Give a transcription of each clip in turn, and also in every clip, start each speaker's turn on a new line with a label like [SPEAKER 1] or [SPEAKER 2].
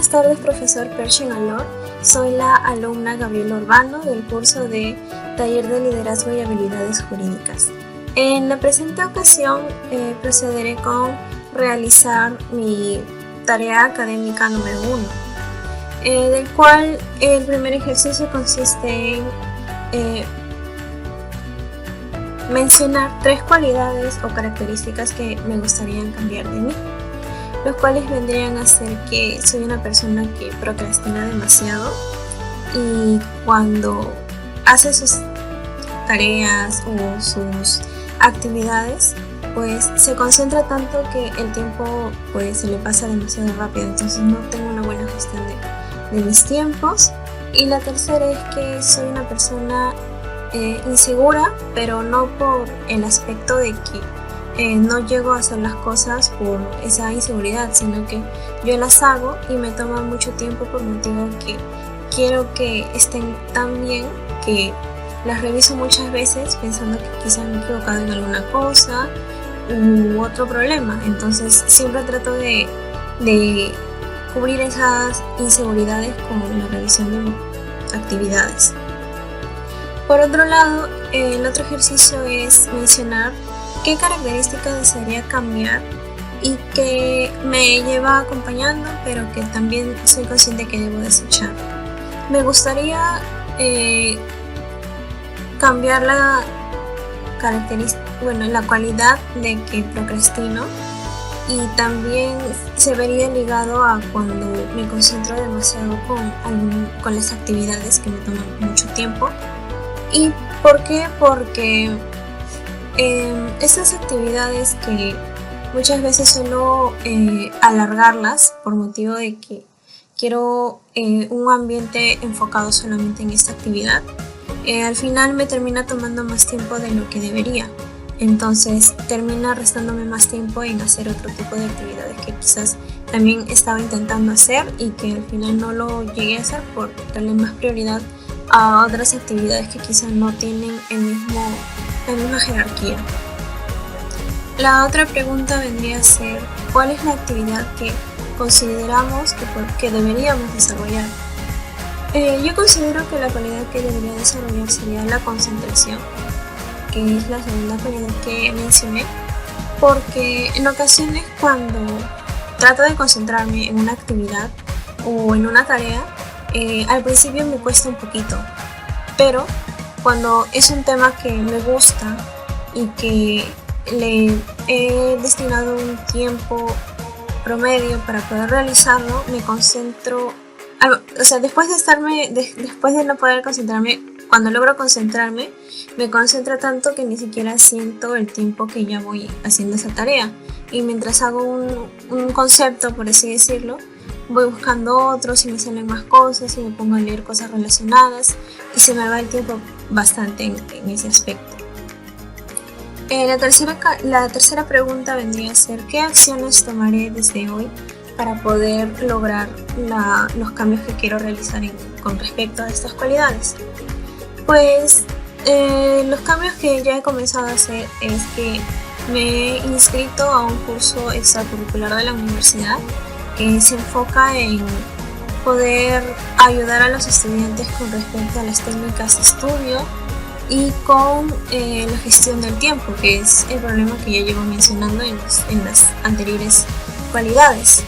[SPEAKER 1] buenas tardes, profesor Pershing Alor. Soy la alumna Gabriela Urbano del curso de Taller de Liderazgo y Habilidades Jurídicas. En la presente ocasión procederé con realizar mi tarea académica número 1, del cual el primer ejercicio consiste en mencionar 3 cualidades o características que me gustaría cambiar de mí, los cuales vendrían a ser que soy una persona que procrastina demasiado y cuando hace sus tareas o sus actividades pues se concentra tanto que el tiempo pues se le pasa demasiado rápido, entonces no tengo una buena gestión de mis tiempos. Y la tercera es que soy una persona insegura, pero no por el aspecto de que no llego a hacer las cosas por esa inseguridad, sino que yo las hago y me toma mucho tiempo por motivo que quiero que estén tan bien que las reviso muchas veces pensando que quizás me he equivocado en alguna cosa u otro problema. Entonces siempre trato de cubrir esas inseguridades con la revisión de mis actividades. Por otro lado, el otro ejercicio es mencionar qué características desearía cambiar y que me lleva acompañando, pero que también soy consciente que debo desechar. Me gustaría cambiar la cualidad de que procrastino, y también se vería ligado a cuando me concentro demasiado con las actividades que me toman mucho tiempo. ¿Y por qué? Porque estas actividades que muchas veces suelo alargarlas por motivo de que quiero un ambiente enfocado solamente en esta actividad, al final me termina tomando más tiempo de lo que debería. Entonces termina restándome más tiempo en hacer otro tipo de actividades que quizás también estaba intentando hacer y que al final no lo llegué a hacer por darle más prioridad a otras actividades que quizás no tienen la misma jerarquía. La otra pregunta vendría a ser: ¿cuál es la actividad que consideramos que deberíamos desarrollar? Yo considero que la cualidad que debería desarrollar sería la concentración, que es la segunda cualidad que mencioné, porque en ocasiones cuando trato de concentrarme en una actividad o en una tarea, al principio me cuesta un poquito, pero cuando es un tema que me gusta y que le he destinado un tiempo promedio para poder realizarlo, me concentro, después de no poder concentrarme, cuando logro concentrarme, me concentro tanto que ni siquiera siento el tiempo que ya voy haciendo esa tarea, y mientras hago un concepto, por así decirlo, voy buscando otros y me salen más cosas y me pongo a leer cosas relacionadas y se me va el tiempo bastante en ese aspecto. La tercera pregunta vendría a ser: ¿qué acciones tomaré desde hoy para poder lograr los cambios que quiero realizar con respecto a estas cualidades? Pues los cambios que ya he comenzado a hacer es que me he inscrito a un curso extracurricular de la universidad que se enfoca en poder ayudar a los estudiantes con respecto a las técnicas de estudio y con la gestión del tiempo, que es el problema que ya llevo mencionando en las anteriores cualidades.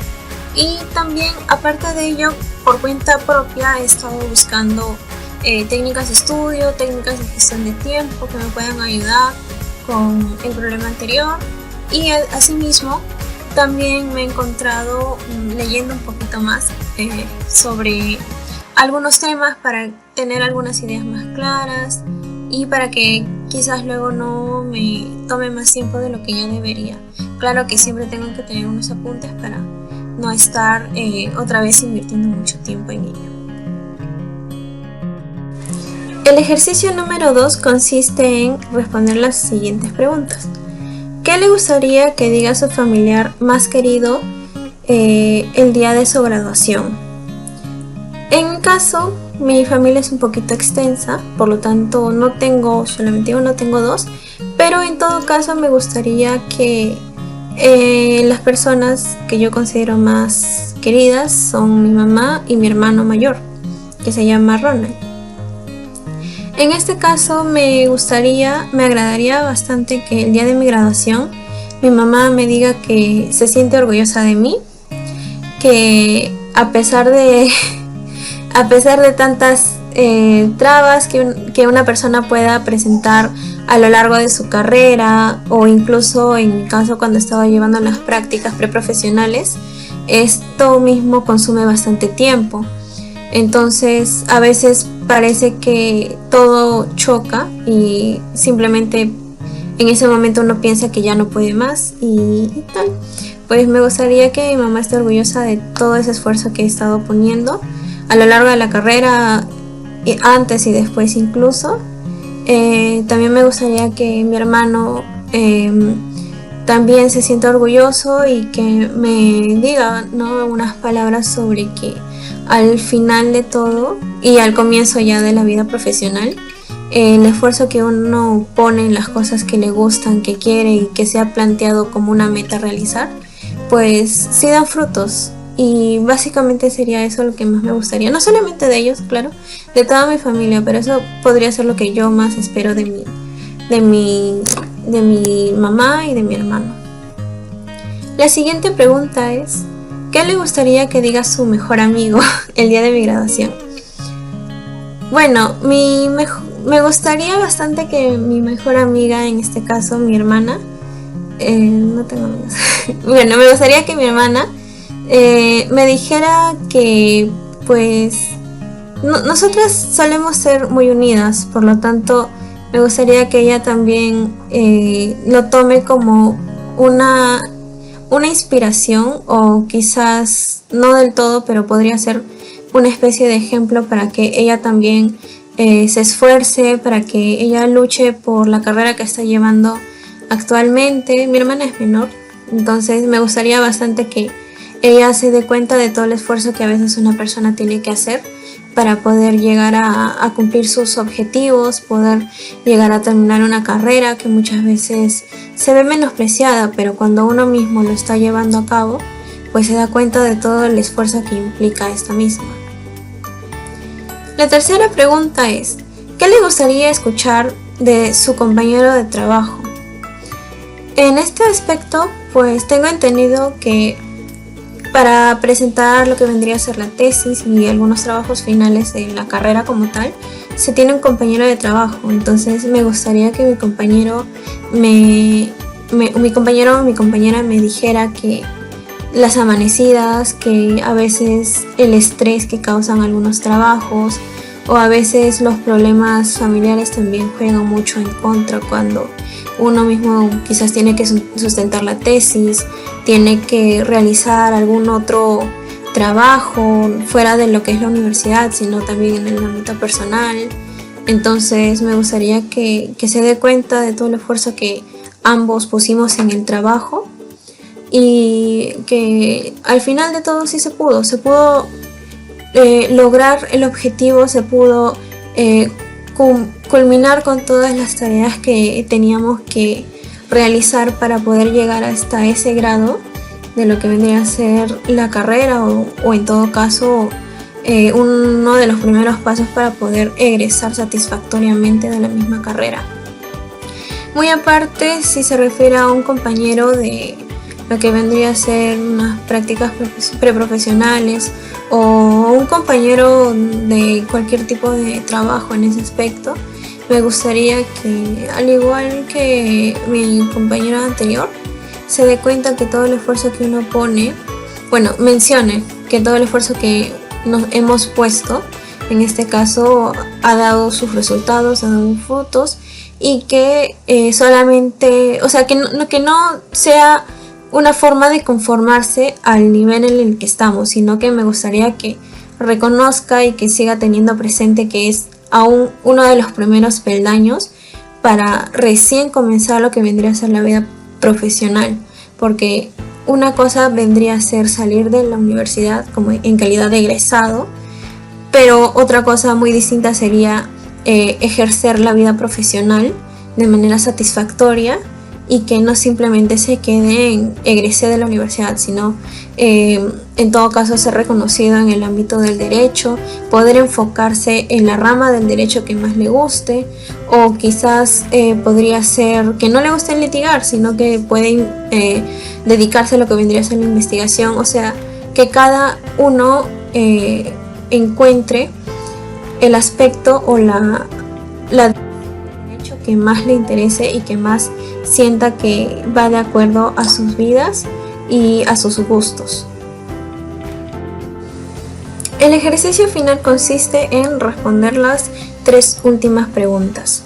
[SPEAKER 1] Y también, aparte de ello, por cuenta propia he estado buscando técnicas de estudio, técnicas de gestión de tiempo que me puedan ayudar con el problema anterior, y asimismo también me he encontrado leyendo un poquito más sobre algunos temas para tener algunas ideas más claras y para que quizás luego no me tome más tiempo de lo que ya debería. Claro que siempre tengo que tener unos apuntes para no estar otra vez invirtiendo mucho tiempo en ello. El ejercicio número 2 consiste en responder las siguientes preguntas. ¿Qué le gustaría que diga su familiar más querido el día de su graduación? En mi caso, mi familia es un poquito extensa, por lo tanto no tengo solamente uno, tengo 2, pero en todo caso me gustaría que Las personas que yo considero más queridas son mi mamá y mi hermano mayor, que se llama Ronald. En este caso me agradaría bastante que el día de mi graduación mi mamá me diga que se siente orgullosa de mí, que a pesar de tantas trabas que una persona pueda presentar a lo largo de su carrera, o incluso en mi caso cuando estaba llevando las prácticas preprofesionales, esto mismo consume bastante tiempo. Entonces a veces parece que todo choca y simplemente en ese momento uno piensa que ya no puede más y tal. Pues me gustaría que mi mamá esté orgullosa de todo ese esfuerzo que he estado poniendo a lo largo de la carrera, antes y después incluso. También me gustaría que mi hermano también se sienta orgulloso y que me diga, ¿no?, unas palabras sobre que al final de todo y al comienzo ya de la vida profesional, el esfuerzo que uno pone en las cosas que le gustan, que quiere y que se ha planteado como una meta a realizar, pues sí dan frutos. Y básicamente sería eso lo que más me gustaría, no solamente de ellos, claro, de toda mi familia, pero eso podría ser lo que yo más espero de mi mamá y de mi hermano. La siguiente pregunta es: ¿qué le gustaría que diga su mejor amigo el día de mi graduación? Bueno, me gustaría bastante que mi mejor amiga, en este caso mi hermana, no tengo amigas. Bueno, me gustaría que mi hermana me dijera que pues nosotras solemos ser muy unidas, por lo tanto me gustaría que ella también lo tome como una inspiración, o quizás no del todo, pero podría ser una especie de ejemplo para que ella también se esfuerce, para que ella luche por la carrera que está llevando actualmente. Mi hermana es menor, entonces me gustaría bastante que ella se dé cuenta de todo el esfuerzo que a veces una persona tiene que hacer para poder llegar a cumplir sus objetivos, poder llegar a terminar una carrera que muchas veces se ve menospreciada, pero cuando uno mismo lo está llevando a cabo, pues se da cuenta de todo el esfuerzo que implica esta misma. La tercera pregunta es: ¿qué le gustaría escuchar de su compañero de trabajo? En este aspecto, pues tengo entendido que para presentar lo que vendría a ser la tesis y algunos trabajos finales de la carrera como tal, se tiene un compañero de trabajo. Entonces me gustaría que mi compañera me dijera que las amanecidas, que a veces el estrés que causan algunos trabajos, o a veces los problemas familiares también juegan mucho en contra cuando uno mismo quizás tiene que sustentar la tesis, tiene que realizar algún otro trabajo fuera de lo que es la universidad, sino también en el ámbito personal. Entonces me gustaría que se dé cuenta de todo el esfuerzo que ambos pusimos en el trabajo, y que al final de todo sí se pudo lograr el objetivo, se pudo culminar con todas las tareas que teníamos que realizar para poder llegar hasta ese grado de lo que vendría a ser la carrera, o en todo caso uno de los primeros pasos para poder egresar satisfactoriamente de la misma carrera. Muy aparte, si se refiere a un compañero de lo que vendría a ser unas prácticas preprofesionales, o un compañero de cualquier tipo de trabajo en ese aspecto, me gustaría que, al igual que mi compañero anterior, se dé cuenta que todo el esfuerzo que uno pone, mencione que todo el esfuerzo que nos hemos puesto, en este caso, ha dado sus resultados, ha dado frutos, y que solamente, o sea, que no sea una forma de conformarse al nivel en el que estamos, sino que me gustaría que reconozca y que siga teniendo presente que es aún uno de los primeros peldaños para recién comenzar lo que vendría a ser la vida profesional, porque una cosa vendría a ser salir de la universidad como en calidad de egresado, pero otra cosa muy distinta sería ejercer la vida profesional de manera satisfactoria y que no simplemente se quede en egresé de la universidad, sino en todo caso ser reconocido en el ámbito del derecho, poder enfocarse en la rama del derecho que más le guste, o quizás podría ser que no le guste litigar, sino que puede dedicarse a lo que vendría a ser la investigación. O sea, que cada uno encuentre el aspecto o la derecho que más le interese y que más sienta que va de acuerdo a sus vidas y a sus gustos. El ejercicio final consiste en responder las 3 últimas preguntas.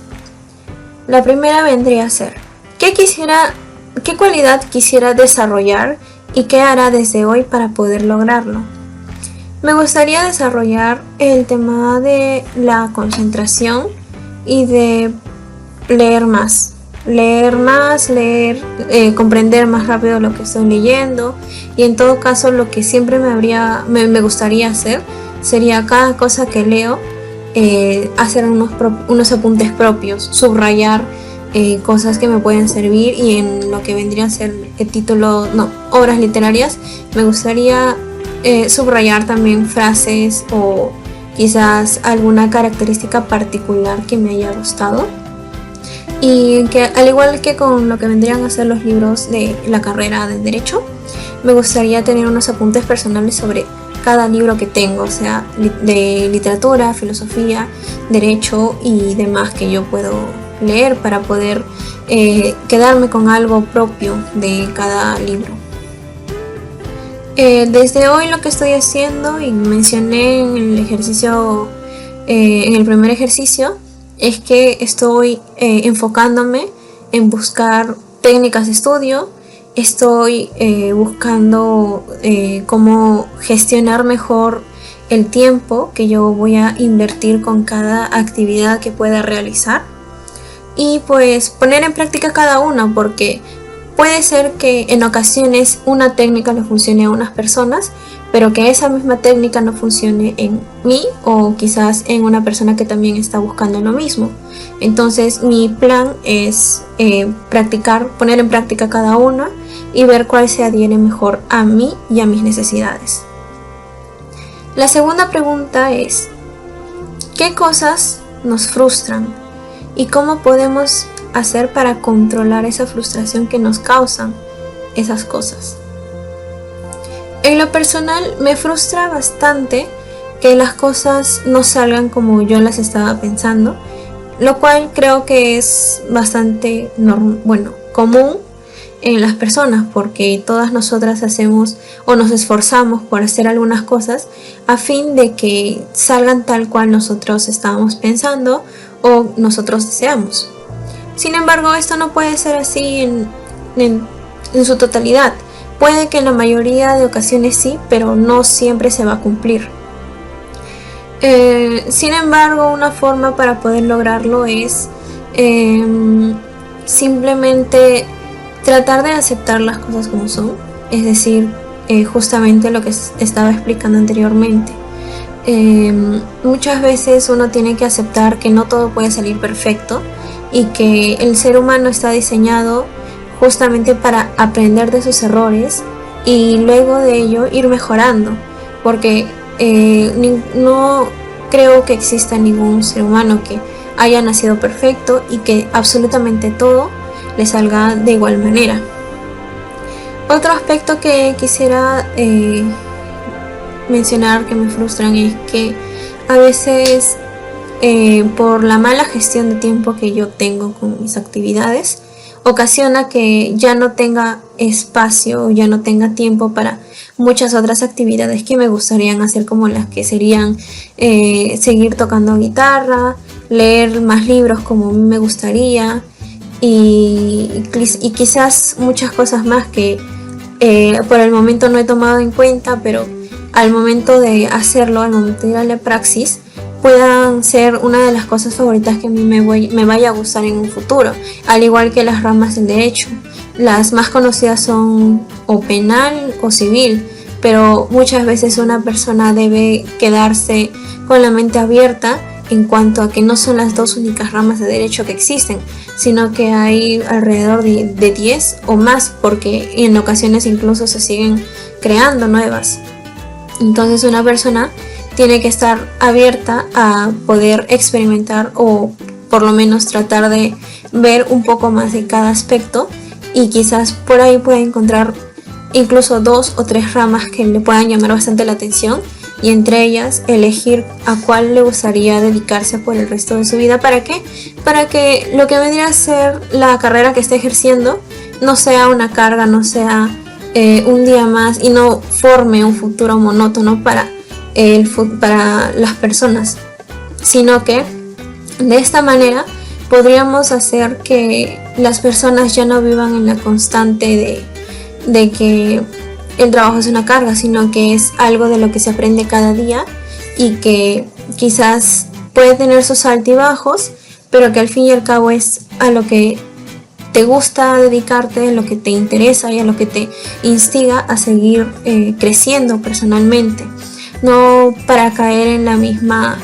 [SPEAKER 1] La primera vendría a ser: ¿qué cualidad quisiera desarrollar y qué hará desde hoy para poder lograrlo? Me gustaría desarrollar el tema de la concentración y de leer más, comprender más rápido lo que estoy leyendo, y en todo caso lo que siempre me gustaría hacer sería cada cosa que leo hacer unos apuntes propios, subrayar cosas que me pueden servir, y en lo que vendría a ser obras literarias me gustaría subrayar también frases o quizás alguna característica particular que me haya gustado, y que al igual que con lo que vendrían a ser los libros de la carrera de derecho, me gustaría tener unos apuntes personales sobre cada libro que tengo, o sea, de literatura, filosofía, derecho y demás que yo puedo leer para poder quedarme con algo propio de cada libro. Desde hoy lo que estoy haciendo, y mencioné en el ejercicio, en el primer ejercicio, es que estoy enfocándome en buscar técnicas de estudio. Estoy buscando cómo gestionar mejor el tiempo que yo voy a invertir con cada actividad que pueda realizar, y pues poner en práctica cada una, porque puede ser que en ocasiones una técnica le funcione a unas personas, pero que esa misma técnica no funcione en mí, o quizás en una persona que también está buscando lo mismo. Entonces mi plan es poner en práctica cada una y ver cuál se adhiere mejor a mí y a mis necesidades. La segunda pregunta es: ¿qué cosas nos frustran y cómo podemos hacer para controlar esa frustración que nos causan esas cosas? En lo personal me frustra bastante que las cosas no salgan como yo las estaba pensando, lo cual creo que es bastante común en las personas, porque todas nosotras hacemos o nos esforzamos por hacer algunas cosas a fin de que salgan tal cual nosotros estábamos pensando o nosotros deseamos. Sin embargo, esto no puede ser así en su totalidad. Puede que en la mayoría de ocasiones sí, pero no siempre se va a cumplir. Sin embargo, una forma para poder lograrlo es simplemente tratar de aceptar las cosas como son, es decir, justamente lo que estaba explicando anteriormente. Muchas veces uno tiene que aceptar que no todo puede salir perfecto y que el ser humano está diseñado justamente para aprender de sus errores y luego de ello ir mejorando, porque no creo que exista ningún ser humano que haya nacido perfecto y que absolutamente todo le salga de igual manera. Otro aspecto que quisiera mencionar que me frustran es que a veces por la mala gestión de tiempo que yo tengo con mis actividades, ocasiona que ya no tenga espacio, ya no tenga tiempo para muchas otras actividades que me gustarían hacer, como las que serían seguir tocando guitarra, leer más libros como a mí me gustaría, y quizás muchas cosas más que por el momento no he tomado en cuenta, pero al momento de hacerlo, al momento de ir a la praxis, puedan ser una de las cosas favoritas que a mí me vaya a gustar en un futuro, al igual que las ramas del derecho. Las más conocidas son o penal o civil, pero muchas veces una persona debe quedarse con la mente abierta en cuanto a que no son las dos únicas ramas de derecho que existen, sino que hay alrededor de 10 o más, porque en ocasiones incluso se siguen creando nuevas. Entonces una persona tiene que estar abierta a poder experimentar o por lo menos tratar de ver un poco más de cada aspecto, y quizás por ahí pueda encontrar incluso 2 o 3 ramas que le puedan llamar bastante la atención, y entre ellas elegir a cuál le gustaría dedicarse por el resto de su vida. ¿Para qué? Para que lo que vendría a ser la carrera que esté ejerciendo no sea una carga, no sea un día más, y no forme un futuro monótono para las personas, sino que de esta manera podríamos hacer que las personas ya no vivan en la constante de que el trabajo es una carga, sino que es algo de lo que se aprende cada día, y que quizás puede tener sus altibajos, pero que al fin y al cabo es a lo que te gusta dedicarte, a lo que te interesa y a lo que te instiga a seguir creciendo personalmente, no para caer en la misma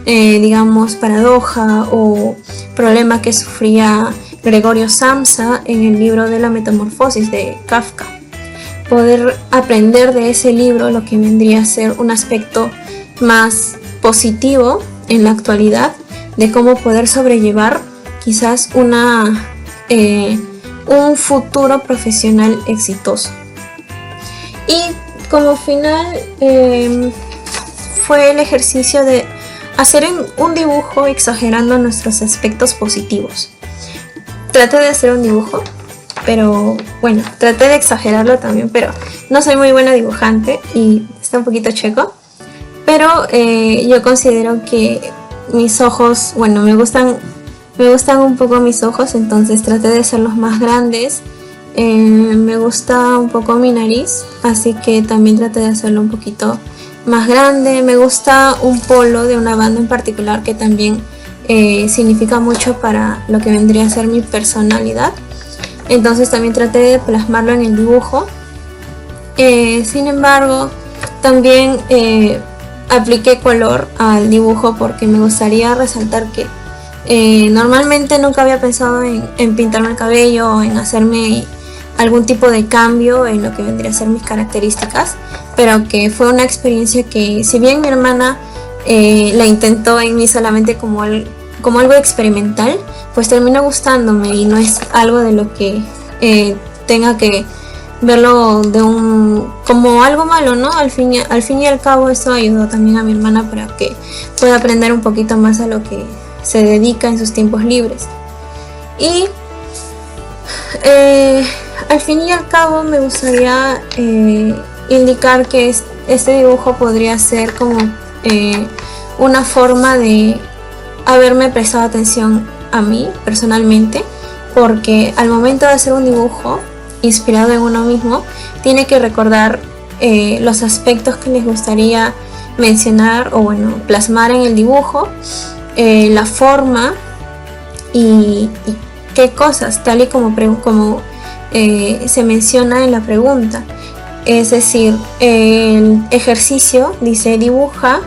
[SPEAKER 1] digamos paradoja o problema que sufría Gregorio Samsa en el libro de la Metamorfosis de Kafka. Poder aprender de ese libro lo que vendría a ser un aspecto más positivo en la actualidad, de cómo poder sobrellevar quizás un futuro profesional exitoso. Y como final fue el ejercicio de hacer un dibujo exagerando nuestros aspectos positivos. Traté de hacer un dibujo, pero bueno, traté de exagerarlo también, pero no soy muy buena dibujante y está un poquito chueco. Pero yo considero que mis ojos, bueno, me gustan un poco mis ojos, entonces traté de hacerlos más grandes. Me gusta un poco mi nariz, así que también traté de hacerlo un poquito más grande. Me gusta un polo de una banda en particular que también significa mucho para lo que vendría a ser mi personalidad, entonces también traté de plasmarlo en el dibujo. Sin embargo, también apliqué color al dibujo porque me gustaría resaltar que normalmente nunca había pensado en pintarme el cabello o en hacerme algún tipo de cambio en lo que vendría a ser mis características, pero que fue una experiencia que, si bien mi hermana la intentó en mí solamente como algo experimental, pues terminó gustándome, y no es algo de lo que tenga que verlo como algo malo, ¿no? Al fin y al cabo, esto ayudó también a mi hermana para que pueda aprender un poquito más a lo que se dedica en sus tiempos libres. Y al fin y al cabo me gustaría indicar que este dibujo podría ser como una forma de haberme prestado atención a mí personalmente, porque al momento de hacer un dibujo inspirado en uno mismo, tiene que recordar los aspectos que les gustaría mencionar o bueno, plasmar en el dibujo, la forma y qué cosas, tal y como se menciona en la pregunta. Es decir, el ejercicio dice: dibuja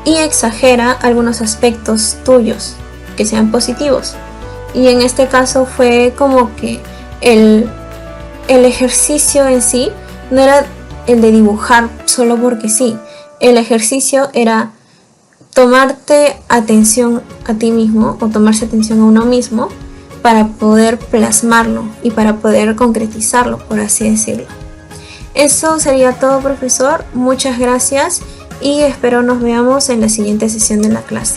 [SPEAKER 1] y exagera algunos aspectos tuyos que sean positivos. Y en este caso fue como que el ejercicio en sí no era el de dibujar solo porque sí. El ejercicio era tomarte atención a ti mismo, o tomarse atención a uno mismo, para poder plasmarlo y para poder concretizarlo, por así decirlo. Eso sería todo, profesor. Muchas gracias y espero nos veamos en la siguiente sesión de la clase.